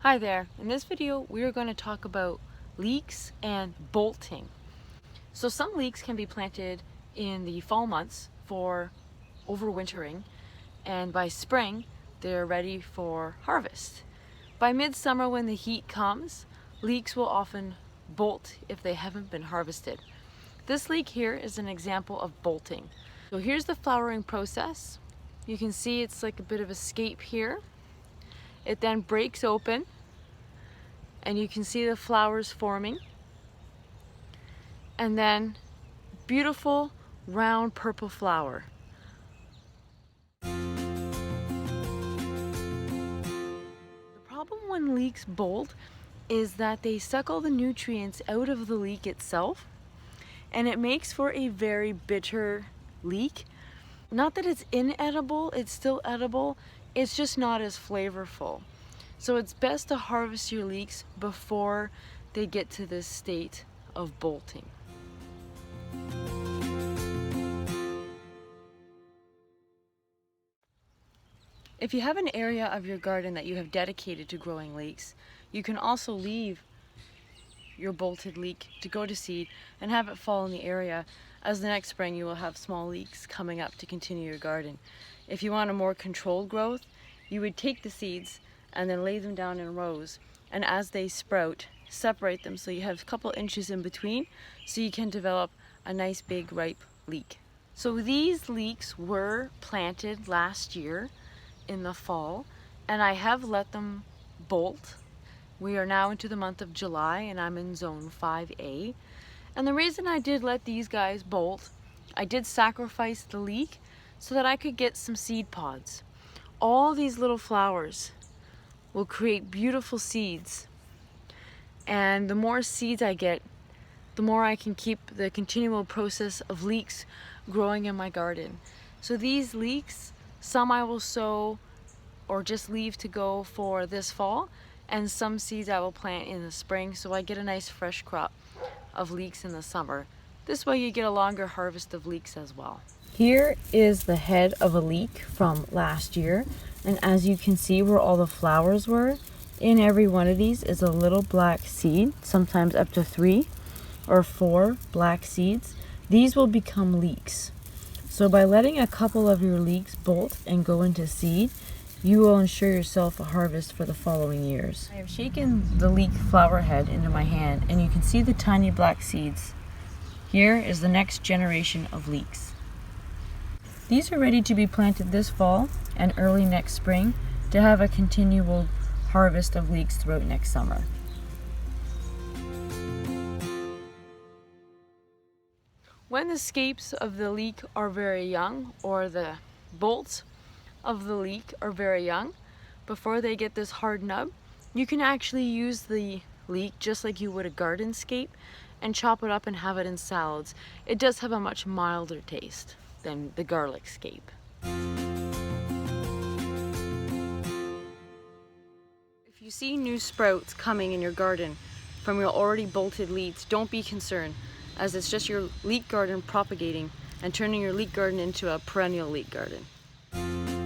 Hi there, in this video we are going to talk about leeks and bolting. So some leeks can be planted in the fall months for overwintering, and by spring they're ready for harvest. By midsummer, when the heat comes, leeks will often bolt if they haven't been harvested. This leek here is an example of bolting. So here's the flowering process. You can see it's like a bit of a scape here. It then breaks open and you can see the flowers forming, and then beautiful round purple flower. The problem when leeks bolt is that they suck all the nutrients out of the leek itself, and it makes for a very bitter leek. Not that it's inedible, it's still edible, it's just not as flavorful. So it's best to harvest your leeks before they get to this state of bolting. If you have an area of your garden that you have dedicated to growing leeks, you can also leave your bolted leek to go to seed and have it fall in the area, as the next spring you will have small leeks coming up to continue your garden. If you want a more controlled growth, you would take the seeds and then lay them down in rows, and as they sprout, separate them so you have a couple inches in between so you can develop a nice big ripe leek. So these leeks were planted last year in the fall, and I have let them bolt. We are now into the month of July and I'm in zone 5A. And the reason I did let these guys bolt, I did sacrifice the leek so that I could get some seed pods. All these little flowers will create beautiful seeds, and the more seeds I get, the more I can keep the continual process of leeks growing in my garden. So these leeks, some I will sow or just leave to go for this fall, and some seeds I will plant in the spring, so I get a nice fresh crop of leeks in the summer. This way you get a longer harvest of leeks as well. Here is the head of a leek from last year, and as you can see where all the flowers were, in every one of these is a little black seed, sometimes up to 3 or 4 black seeds. These will become leeks. So by letting a couple of your leeks bolt and go into seed, you will ensure yourself a harvest for the following years. I have shaken the leek flower head into my hand, and you can see the tiny black seeds. Here is the next generation of leeks. These are ready to be planted this fall and early next spring to have a continual harvest of leeks throughout next summer. When the scapes of the leek are very young, or the bolts of the leek are very young, before they get this hard nub, you can actually use the leek just like you would a garden scape and chop it up and have it in salads. It does have a much milder taste than the garlic scape. If you see new sprouts coming in your garden from your already bolted leeks, don't be concerned, as it's just your leek garden propagating and turning your leek garden into a perennial leek garden. I'm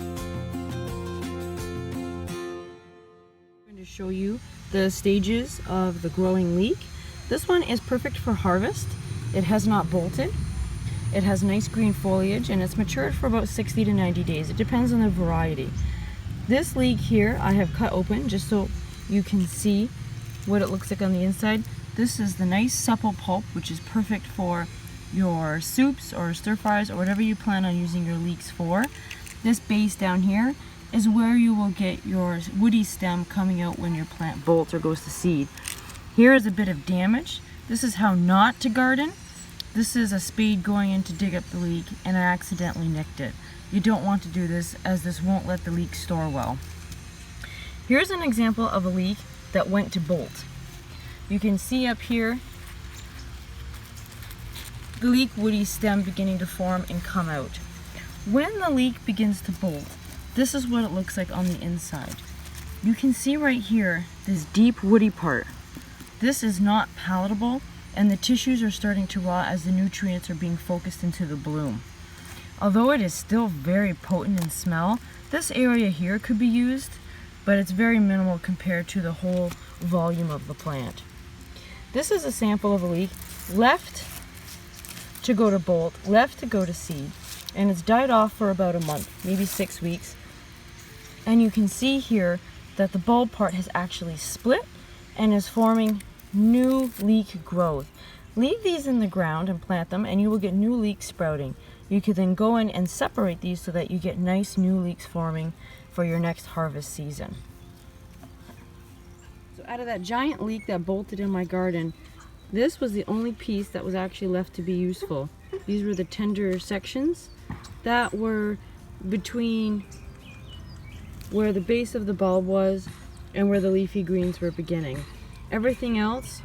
going to show you the stages of the growing leek. This one is perfect for harvest. It has not bolted. It has nice green foliage, and it's matured for about 60 to 90 days. It depends on the variety. This leek here I have cut open just so you can see what it looks like on the inside. This is the nice supple pulp, which is perfect for your soups or stir fries or whatever you plan on using your leeks for. This base down here is where you will get your woody stem coming out when your plant bolts or goes to seed. Here is a bit of damage. This is how not to garden. This is a spade going in to dig up the leek, and I accidentally nicked it. You don't want to do this, as this won't let the leek store well. Here's an example of a leek that went to bolt. You can see up here the leek woody stem beginning to form and come out. When the leek begins to bolt, this is what it looks like on the inside. You can see right here this deep woody part. This is not palatable, and the tissues are starting to rot as the nutrients are being focused into the bloom. Although it is still very potent in smell, this area here could be used but it's very minimal compared to the whole volume of the plant. This is a sample of a leek left to go to bolt, left to go to seed, and it's died off for about a month, maybe 6 weeks. And you can see here that the bulb part has actually split and is forming new leek growth. Leave these in the ground and plant them and you will get new leeks sprouting. You could then go in and separate these so that you get nice new leeks forming for your next harvest season. So out of that giant leek that bolted in my garden, this was the only piece that was actually left to be useful. These were the tender sections that were between where the base of the bulb was and where the leafy greens were beginning. Everything else,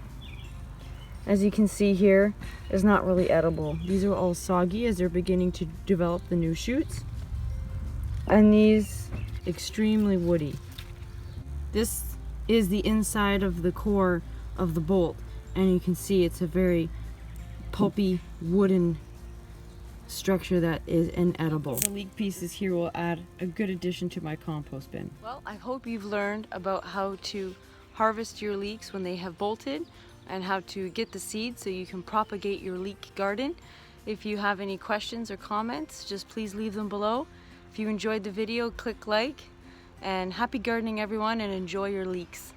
as you can see here, is not really edible. These are all soggy as they're beginning to develop the new shoots, and these extremely woody. This is the inside of the core of the bolt, and you can see it's a very pulpy wooden structure that is inedible. The leek pieces here will add a good addition to my compost bin. Well, I hope you've learned about how to harvest your leeks when they have bolted and how to get the seeds so you can propagate your leek garden. If you have any questions or comments, just please leave them below. If you enjoyed the video, click like, and happy gardening everyone, and enjoy your leeks.